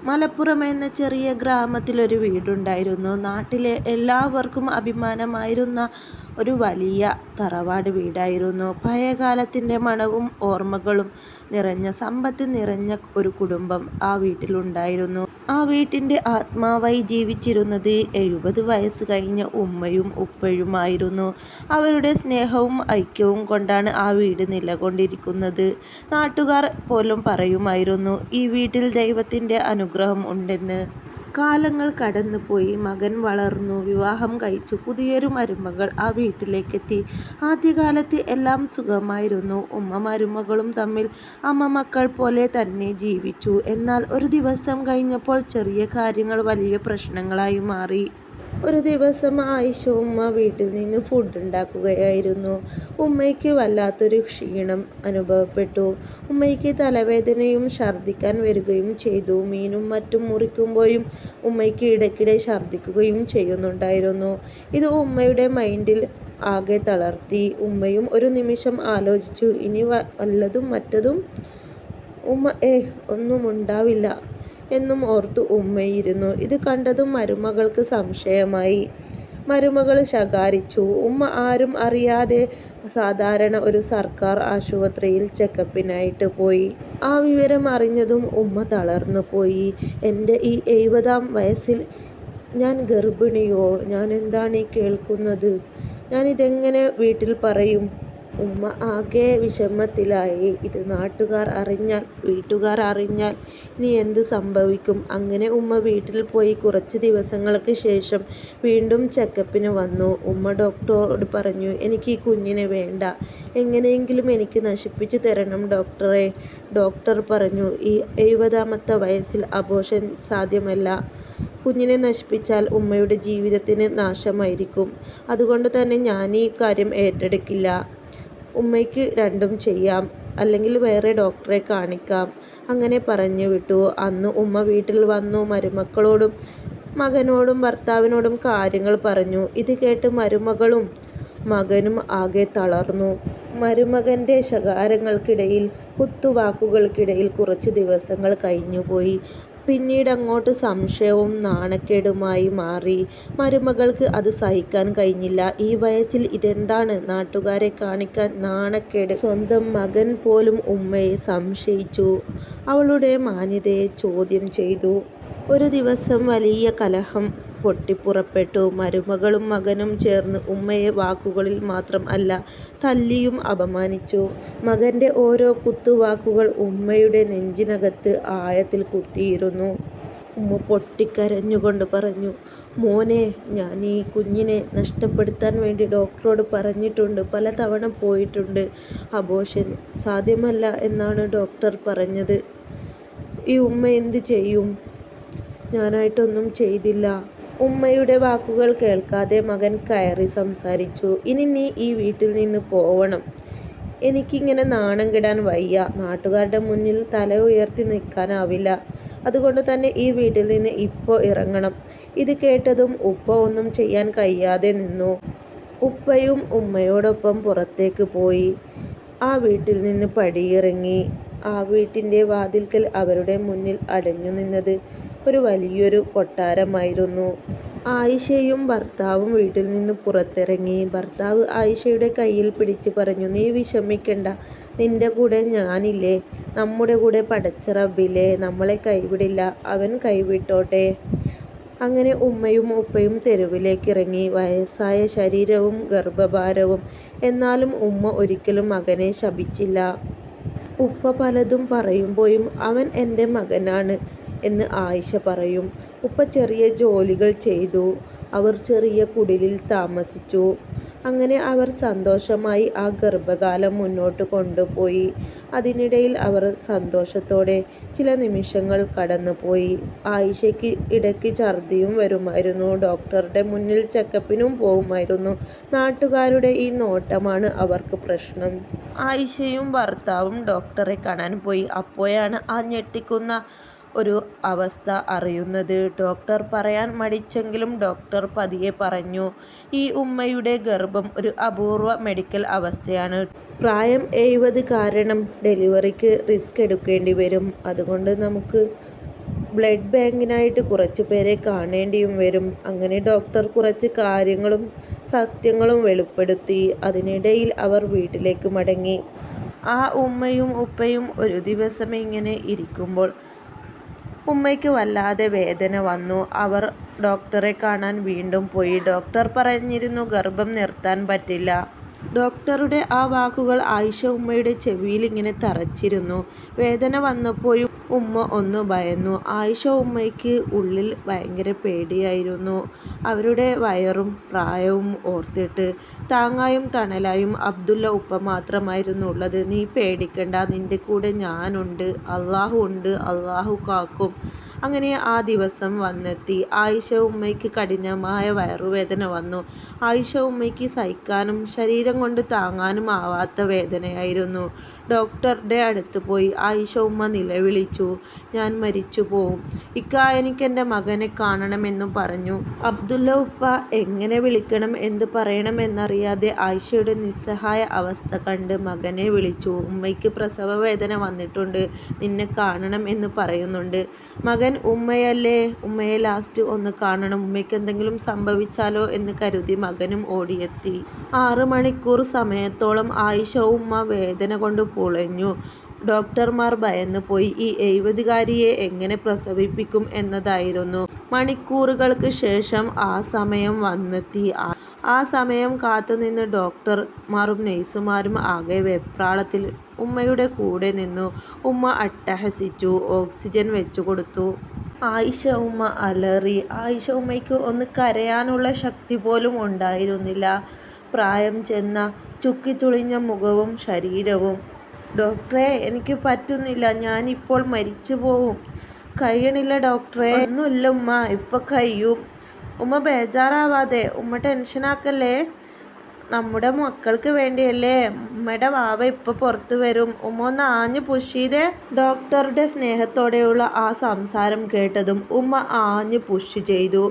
മലപ്പുറം എന്ന ചെറിയ ഗ്രാമത്തിലൊരു വീടുണ്ടായിരുന്നു. നാട്ടിലെ എല്ലാവർക്കും അഭിമാനമായിരുന്ന ഒരു വലിയ തറവാട് വീടായിരുന്നു. പഴയകാലത്തിൻ്റെ മണവും ഓർമ്മകളും നിറഞ്ഞ, സമ്പത്ത് നിറഞ്ഞ ഒരു കുടുംബം ആ വീട്ടിലുണ്ടായിരുന്നു. ആ വീട്ടിൻ്റെ ആത്മാവായി ജീവിച്ചിരുന്നത് 70 വയസ്സ് കഴിഞ്ഞ ഉമ്മയും ഉപ്പയുമായിരുന്നു. അവരുടെ സ്നേഹവും ഐക്യവും കൊണ്ടാണ് ആ വീട് നിലകൊണ്ടിരിക്കുന്നത്. നാട്ടുകാർ പോലും പറയുമായിരുന്നു, ഈ വീട്ടിൽ ദൈവത്തിൻ്റെ അനുഗ്രഹം ഉണ്ടെന്ന്. കാലങ്ങൾ കടന്നുപോയി. മകൻ വളർന്നു, വിവാഹം കഴിച്ചു, പുതിയൊരു മരുമകൾ ആ വീട്ടിലേക്കെത്തി. ആദ്യകാലത്ത് എല്ലാം സുഖമായിരുന്നു. ഉമ്മ മരുമകളും തമ്മിൽ അമ്മ മക്കൾ പോലെ തന്നെ ജീവിച്ചു. എന്നാൽ ഒരു ദിവസം കഴിഞ്ഞപ്പോൾ ചെറിയ കാര്യങ്ങൾ വലിയ പ്രശ്നങ്ങളായി മാറി. ഒരു ദിവസം ആയിഷ ഉമ്മ വീട്ടിൽ നിന്ന് ഫുഡ് ഉണ്ടാക്കുകയായിരുന്നു. ഉമ്മയ്ക്ക് വല്ലാത്തൊരു ക്ഷീണം അനുഭവപ്പെട്ടു. ഉമ്മയ്ക്ക് തലവേദനയും ഛർദ്ദിക്കാൻ വരികയും ചെയ്തു. മീനും മറ്റും മുറിക്കുമ്പോഴും ഉമ്മയ്ക്ക് ഇടയ്ക്കിടെ ഛർദ്ദിക്കുകയും ചെയ്യുന്നുണ്ടായിരുന്നു. ഇത് ഉമ്മയുടെ മൈൻഡിൽ ആകെ തളർത്തി. ഉമ്മയും ഒരു നിമിഷം ആലോചിച്ചു, ഇനി വല്ലതും മറ്റതും ഉമ്മ ഒന്നും ഉണ്ടാവില്ല എന്നും ഓർത്തു ഉമ്മയിരുന്നു. ഇത് കണ്ടതും മരുമകൾക്ക് സംശയമായി. മരുമകൾ ശകാരിച്ചു. ഉമ്മ ആരും അറിയാതെ സാധാരണ ഒരു സർക്കാർ ആശുപത്രിയിൽ ചെക്കപ്പിനായിട്ട് പോയി. ആ വിവരം അറിഞ്ഞതും ഉമ്മ തളർന്നു പോയി. എൻ്റെ ഈ 70-ാം വയസ്സിൽ ഞാൻ ഗർഭിണിയോ? ഞാൻ എന്താണ് ഈ കേൾക്കുന്നത്? ഞാനിതെങ്ങനെ വീട്ടിൽ പറയും? ഉമ്മ ആകെ വിഷമത്തിലായി. ഇത് വീട്ടുകാർ അറിഞ്ഞാൽ ഇനി എന്ത് സംഭവിക്കും? അങ്ങനെ ഉമ്മ വീട്ടിൽ പോയി. കുറച്ച് ദിവസങ്ങൾക്ക് ശേഷം വീണ്ടും ചെക്കപ്പിന് വന്നു. ഉമ്മ ഡോക്ടറോട് പറഞ്ഞു, എനിക്ക് ഈ കുഞ്ഞിനെ വേണ്ട, എങ്ങനെയെങ്കിലും എനിക്ക് നശിപ്പിച്ചു തരണം ഡോക്ടറെ. ഡോക്ടർ പറഞ്ഞു, ഈ 70-ാമത്തെ വയസ്സിൽ അബോർഷൻ സാധ്യമല്ല. കുഞ്ഞിനെ നശിപ്പിച്ചാൽ ഉമ്മയുടെ ജീവിതത്തിന് നാശമായിരിക്കും. അതുകൊണ്ട് തന്നെ ഞാൻ ഈ കാര്യം ഏറ്റെടുക്കില്ല. ഉമ്മയ്ക്ക് രണ്ടും ചെയ്യാം, അല്ലെങ്കിൽ വേറെ ഡോക്ടറെ കാണിക്കാം. അങ്ങനെ പറഞ്ഞു വിട്ടു. അന്ന് ഉമ്മ വീട്ടിൽ വന്നു. മരുമക്കളോടും മകനോടും ഭർത്താവിനോടും കാര്യങ്ങൾ പറഞ്ഞു. ഇത് കേട്ട് മരുമകളും മകനും ആകെ തളർന്നു. മരുമകൻ്റെ ശകാരങ്ങൾക്കിടയിൽ, കുത്തുവാക്കുകൾക്കിടയിൽ കുറച്ച് ദിവസങ്ങൾ കഴിഞ്ഞുപോയി. പിന്നീട് അങ്ങോട്ട് സംശയവും നാണക്കേടുമായി മാറി. മരുമകൾക്ക് അത് സഹിക്കാൻ കഴിഞ്ഞില്ല. ഈ വയസ്സിൽ ഇതെന്താണ്? നാട്ടുകാരെ കാണിക്കാൻ നാണക്കേട്. സ്വന്തം മകൻ പോലും ഉമ്മയെ സംശയിച്ചു. അവളുടെ മാന്യതയെ ചോദ്യം ചെയ്തു. ഒരു ദിവസം വലിയ കലഹം പൊട്ടിപ്പുറപ്പെട്ടു. മരുമകളും മകനും ചേർന്ന് ഉമ്മയെ വാക്കുകളിൽ മാത്രം അല്ല, തല്ലിയും അപമാനിച്ചു. മകൻ്റെ ഓരോ കുത്തുവാക്കുകൾ ഉമ്മയുടെ നെഞ്ചിനകത്ത് ആഴത്തിൽ കുത്തിയിരുന്നു. ഉമ്മ പൊട്ടിക്കരഞ്ഞുകൊണ്ട് പറഞ്ഞു, മോനെ, ഞാൻ ഈ കുഞ്ഞിനെ നഷ്ടപ്പെടുത്താൻ വേണ്ടി ഡോക്ടറോട് പറഞ്ഞിട്ടുണ്ട്, പലതവണ പോയിട്ടുണ്ട്. അബോർഷൻ സാധ്യമല്ല എന്നാണ് ഡോക്ടർ പറഞ്ഞത്. ഈ ഉമ്മ എന്ത് ചെയ്യും? ഞാനായിട്ടൊന്നും ചെയ്തില്ല. ഉമ്മയുടെ വാക്കുകൾ കേൾക്കാതെ മകൻ കയറി സംസാരിച്ചു. ഇനി നീ ഈ വീട്ടിൽ നിന്ന് പോവണം. എനിക്കിങ്ങനെ നാണം കെടാൻ വയ്യ. നാട്ടുകാരുടെ മുന്നിൽ തല ഉയർത്തി നിൽക്കാനാവില്ല. അതുകൊണ്ട് തന്നെ ഈ വീട്ടിൽ നിന്ന് ഇപ്പോൾ ഇറങ്ങണം. ഇത് കേട്ടതും ഉപ്പ ഒന്നും ചെയ്യാൻ കഴിയാതെ നിന്നു. ഉപ്പയും ഉമ്മയോടൊപ്പം പുറത്തേക്ക് പോയി. ആ വീട്ടിൽ നിന്ന് പടിയിറങ്ങി. ആ വീട്ടിൻ്റെ വാതിൽക്കൽ അവരുടെ മുന്നിൽ അടഞ്ഞു നിന്നത് ഒരു വലിയൊരു കൊട്ടാരമായിരുന്നു. ആയിഷയും ഭർത്താവും വീട്ടിൽ നിന്ന് പുറത്തിറങ്ങി. ഭർത്താവ് ആയിഷയുടെ കയ്യിൽ പിടിച്ച് പറഞ്ഞു, നീ വിഷമിക്കണ്ട, നിന്റെ കൂടെ ഞാനില്ലേ. നമ്മുടെ കൂടെ പടച്ച റബ്ബില്ലേ, നമ്മളെ കൈവിടില്ല. അവൻ കൈവിട്ടോട്ടെ. അങ്ങനെ ഉമ്മയും ഉപ്പയും തെരുവിലേക്ക് ഇറങ്ങി. വയസ്സായ ശരീരവും ഗർഭഭാരവും. എന്നാലും ഉമ്മ ഒരിക്കലും മകനെ ശപിച്ചില്ല. ഉപ്പ പലതും പറയുമ്പോഴും അവൻ എൻ്റെ മകനാണ് എന്ന് ആയിഷ പറയും. ഉപ്പ ചെറിയ ജോലികൾ ചെയ്തു. അവർ ചെറിയ കുടിലിൽ താമസിച്ചു. അങ്ങനെ അവർ സന്തോഷമായി ആ ഗർഭകാലം മുന്നോട്ട് കൊണ്ടുപോയി. അതിനിടയിൽ അവർ സന്തോഷത്തോടെ ചില നിമിഷങ്ങൾ കടന്നുപോയി. ആയിഷയ്ക്ക് ഇടയ്ക്ക് ഛർദിയും വരുമായിരുന്നു. ഡോക്ടറുടെ മുന്നിൽ ചെക്കപ്പിനും പോവുമായിരുന്നു. നാട്ടുകാരുടെ ഈ നോട്ടമാണ് അവർക്ക് പ്രശ്നം. ആയിഷയും ഭർത്താവും ഡോക്ടറെ കാണാൻ പോയി. അപ്പോഴാണ് ആ ഞെട്ടിക്കുന്ന ഒരു അവസ്ഥ അറിയുന്നത്. ഡോക്ടർ പറയാൻ മടിച്ചെങ്കിലും ഡോക്ടർ പതിയെ പറഞ്ഞു, ഈ ഉമ്മയുടെ ഗർഭം ഒരു അപൂർവ മെഡിക്കൽ അവസ്ഥയാണ്. പ്രായം 70 കാരണം ഡെലിവറിക്ക് റിസ്ക് എടുക്കേണ്ടി വരും. അതുകൊണ്ട് നമുക്ക് ബ്ലഡ് ബാങ്കിനായിട്ട് കുറച്ച് പേരെ കാണേണ്ടിയും വരും. അങ്ങനെ ഡോക്ടർ കുറച്ച് കാര്യങ്ങളും സത്യങ്ങളും വെളിപ്പെടുത്തി. അതിനിടയിൽ അവർ വീട്ടിലേക്ക് മടങ്ങി. ആ ഉമ്മയും ഉപ്പയും ഒരു ദിവസം ഇങ്ങനെ ഇരിക്കുമ്പോൾ ഉമ്മയ്ക്ക് വല്ലാതെ വേദന വന്നു. അവർ ഡോക്ടറെ കാണാൻ വീണ്ടും പോയി. ഡോക്ടർ പറഞ്ഞിരുന്നു ഗർഭം നിർത്താൻ പറ്റില്ല. ഡോക്ടറുടെ ആ വാക്കുകൾ ആയിഷ ഉമ്മയുടെ ചെവിയിൽ ഇങ്ങനെ തറച്ചിരുന്നു. വേദന വന്നപ്പോഴും ഉമ്മ ഒന്ന് ഭയന്നു. ആയിഷ ഉമ്മയ്ക്ക് ഉള്ളിൽ ഭയങ്കര പേടിയായിരുന്നു. അവരുടെ വയറും പ്രായവും ഓർത്തിട്ട്. താങ്ങായും തണലായും അബ്ദുള്ള ഉപ്പ മാത്രമായിരുന്നു ഉള്ളത്. നീ പേടിക്കണ്ട, നിന്റെ കൂടെ ഞാനുണ്ട്, അള്ളാഹു ഉണ്ട്, അള്ളാഹു കാക്കും. അങ്ങനെ ആ ദിവസം വന്നെത്തി. ആയിഷ ഉമ്മയ്ക്ക് കഠിനമായ വയറുവേദന വന്നു. ആയിഷ ഉമ്മയ്ക്ക് സഹിക്കാനും ശരീരം കൊണ്ട് താങ്ങാനും ആവാത്ത വേദനയായിരുന്നു. ഡോക്ടറുടെ അടുത്ത് പോയി ആയിഷ ഉമ്മ നിലവിളിച്ചു, ഞാൻ മരിച്ചു പോവും ഇക്ക, എനിക്കെൻ്റെ മകനെ കാണണമെന്നു പറഞ്ഞു. അബ്ദുള്ള ഉപ്പ എങ്ങനെ വിളിക്കണം, എന്ത് പറയണമെന്നറിയാതെ ആയിഷയുടെ നിസ്സഹായ അവസ്ഥ കണ്ട് മകനെ വിളിച്ചു. ഉമ്മയ്ക്ക് പ്രസവ വേദന വന്നിട്ടുണ്ട്, നിന്നെ കാണണം എന്ന് പറയുന്നുണ്ട്. മകൻ ഉമ്മയല്ലേ, ഉമ്മയെ ലാസ്റ്റ് ഒന്ന് കാണണം, ഉമ്മയ്ക്ക് എന്തെങ്കിലും സംഭവിച്ചാലോ എന്ന് കരുതി മകനും ഓടിയെത്തി. 6 മണിക്കൂർ സമയത്തോളം ആയിഷ ഉമ്മ വേദന കൊണ്ട് പുളഞ്ഞു. ഡോക്ടർമാർ ഭയന്നു പോയി. ഈ 70കാരിയെ എങ്ങനെ പ്രസവിപ്പിക്കും എന്നതായിരുന്നു. മണിക്കൂറുകൾക്ക് ശേഷം ആ സമയം വന്നെത്തി. ആ സമയം കാത്തുനിന്ന് ഡോക്ടർമാരും നഴ്സുമാരും ആകെ വെപ്രാളത്തിൽ ഉമ്മയുടെ കൂടെ നിന്നു. ഉമ്മ അട്ടഹസിച്ചു. ഓക്സിജൻ വെച്ചു കൊടുത്തു. ആയിഷ ഉമ്മ അലറി. ആയിഷ ഉമ്മയ്ക്ക് ഒന്ന് കരയാനുള്ള ശക്തി പോലും ഉണ്ടായിരുന്നില്ല. പ്രായം ചെന്ന ചുക്കിച്ചുളിഞ്ഞ മുഖവും ശരീരവും. ഡോക്ടറെ, എനിക്ക് പറ്റുന്നില്ല, ഞാനിപ്പോൾ മരിച്ചു പോവും. കഴിയണില്ല ഡോക്ടറെ. ഒന്നുമില്ല ഉമ്മ, ഇപ്പം കഴിയും. ഉമ്മ ബേജാറാവാതെ, ഉമ്മ ടെൻഷനാക്കല്ലേ, നമ്മുടെ മക്കൾക്ക് വേണ്ടിയല്ലേ. ഉമ്മയുടെ വാവ ഇപ്പം പുറത്തു വരും, ഉമ്മ ഒന്ന് ആഞ്ഞു പുഷ് ചെയ്തേ. ഡോക്ടറുടെ സ്നേഹത്തോടെയുള്ള ആ സംസാരം കേട്ടതും ഉമ്മ ആഞ്ഞു പുഷ് ചെയ്തു.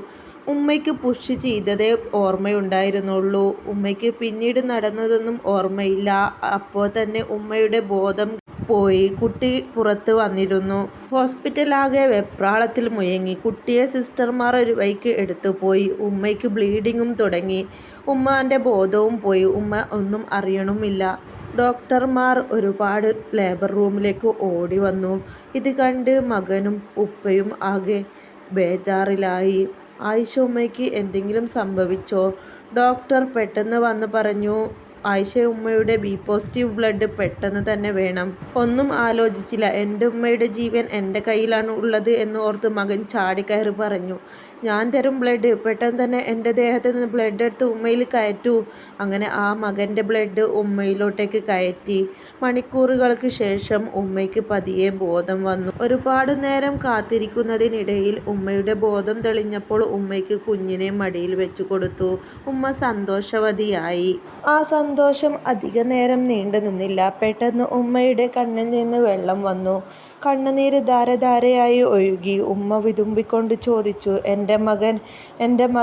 ഉമ്മയ്ക്ക് പുഷ് ചെയ്തതേ ഓർമ്മയുണ്ടായിരുന്നുള്ളൂ. ഉമ്മയ്ക്ക് പിന്നീട് നടന്നതൊന്നും ഓർമ്മയില്ല. അപ്പോൾ തന്നെ ഉമ്മയുടെ ബോധം പോയി. കുട്ടി പുറത്ത് വന്നിരുന്നു. ഹോസ്പിറ്റലാകെ വെപ്രാളത്തിൽ മുഴങ്ങി. കുട്ടിയെ സിസ്റ്റർമാർ ഒരു വഴിക്ക് എടുത്തുപോയി. ഉമ്മയ്ക്ക് ബ്ലീഡിങ്ങും തുടങ്ങി. ഉമ്മാൻ്റെ ബോധവും പോയി. ഉമ്മ ഒന്നും അറിയണമില്ല. ഡോക്ടർമാർ ഒരുപാട് ലേബർ റൂമിലേക്ക് ഓടി വന്നു. ഇത് കണ്ട് മകനും ഉപ്പയും ആകെ ബേജാറിലായി. ആയിഷ ഉമ്മയ്ക്ക് എന്തെങ്കിലും സംഭവിച്ചോ? ഡോക്ടർ പെട്ടെന്ന് വന്ന് പറഞ്ഞു, ആയിഷ ഉമ്മയുടെ ബി പോസിറ്റീവ് ബ്ലഡ് പെട്ടെന്ന് തന്നെ വേണം. ഒന്നും ആലോചിച്ചില്ല. എൻ്റെ ഉമ്മയുടെ ജീവൻ എൻ്റെ കയ്യിലാണ് ഉള്ളത് എന്ന് ഓർത്ത് മകൻ ചാടിക്കയറി പറഞ്ഞു, ഞാൻ തരും ബ്ലഡ്, പെട്ടെന്ന് തന്നെ എൻ്റെ ദേഹത്ത് നിന്ന് ബ്ലഡ് എടുത്ത് ഉമ്മയിൽ കയറ്റൂ. അങ്ങനെ ആ മകൻ്റെ ബ്ലഡ് ഉമ്മയിലോട്ടേക്ക് കയറ്റി. മണിക്കൂറുകൾക്ക് ശേഷം ഉമ്മയ്ക്ക് പതിയെ ബോധം വന്നു. ഒരുപാട് നേരം കാത്തിരിക്കുന്നതിനിടയിൽ ഉമ്മയുടെ ബോധം തെളിഞ്ഞപ്പോൾ ഉമ്മയ്ക്ക് കുഞ്ഞിനെ മടിയിൽ വെച്ചു കൊടുത്തു. ഉമ്മ സന്തോഷവതിയായി. ആ സന്തോഷം അധിക നേരം നീണ്ടു നിന്നില്ല. പെട്ടെന്ന് ഉമ്മയുടെ കണ്ണിൽ നിന്ന് വെള്ളം വന്നു. കണ്ണുനീര് ധാരധാരയായി ഒഴുകി. ഉമ്മ വിതുമ്പിക്കൊണ്ട് ചോദിച്ചു, എൻ്റെ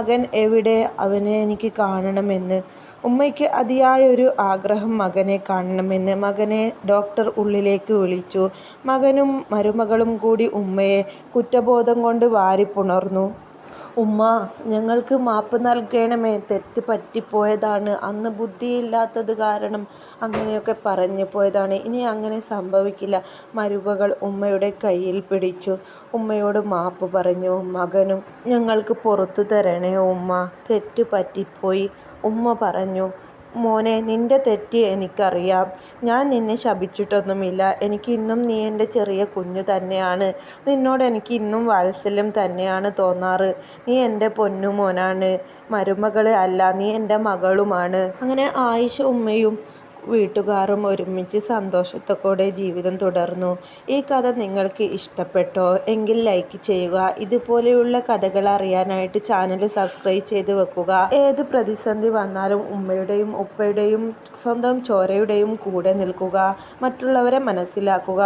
മകൻ എവിടെ? അവനെ എനിക്ക് കാണണമെന്ന്. ഉമ്മയ്ക്ക് അതിയായൊരു ആഗ്രഹം മകനെ കാണണമെന്ന്. മകനെ ഡോക്ടർ ഉള്ളിലേക്ക് വിളിച്ചു. മകനും മരുമകളും കൂടി ഉമ്മയെ കുറ്റബോധം കൊണ്ട് വാരിപ്പുണർന്നു. ഉമ്മ, ഞങ്ങൾക്ക് മാപ്പ് നൽകണമേ, തെറ്റ് പറ്റിപ്പോയതാണ്, അന്ന് ബുദ്ധിയില്ലാത്തത് കാരണം അങ്ങനെയൊക്കെ പറഞ്ഞു പോയതാണ്, ഇനി അങ്ങനെ സംഭവിക്കില്ല. മരുമകൾ ഉമ്മയുടെ കയ്യിൽ പിടിച്ചു ഉമ്മയോട് മാപ്പ് പറഞ്ഞു. മകനും, ഞങ്ങൾക്ക് പുറത്തു തരണേ ഉമ്മ, തെറ്റ് പറ്റിപ്പോയി. ഉമ്മ പറഞ്ഞു, മോനെ, നിന്റെ തെറ്റ് എനിക്കറിയാം. ഞാൻ നിന്നെ ശപിച്ചിട്ടൊന്നുമില്ല. എനിക്ക് ഇന്നും നീ എൻ്റെ ചെറിയ കുഞ്ഞു തന്നെയാണ്. നിന്നോട് എനിക്ക് ഇന്നും വാത്സല്യം തന്നെയാണ് തോന്നാറ്. നീ എൻ്റെ പൊന്നുമോനാണ്, മരുമകള് അല്ല, നീ എൻ്റെ മകളുമാണ്. അങ്ങനെ ആയിഷ ഉമ്മയും വീട്ടുകാരും ഒരുമിച്ച് സന്തോഷത്തോടെ ജീവിതം തുടർന്നു. ഈ കഥ നിങ്ങൾക്ക് ഇഷ്ടപ്പെട്ടോ? എങ്കിൽ ലൈക്ക് ചെയ്യുക. ഇതുപോലെയുള്ള കഥകൾ അറിയാനായിട്ട് ചാനൽ സബ്സ്ക്രൈബ് ചെയ്ത് വെക്കുക. ഏത് പ്രതിസന്ധി വന്നാലും ഉമ്മയുടെയും ഉപ്പയുടെയും സ്വന്തം ചോരയുടെയും കൂടെ നിൽക്കുക. മറ്റുള്ളവരെ മനസ്സിലാക്കുക.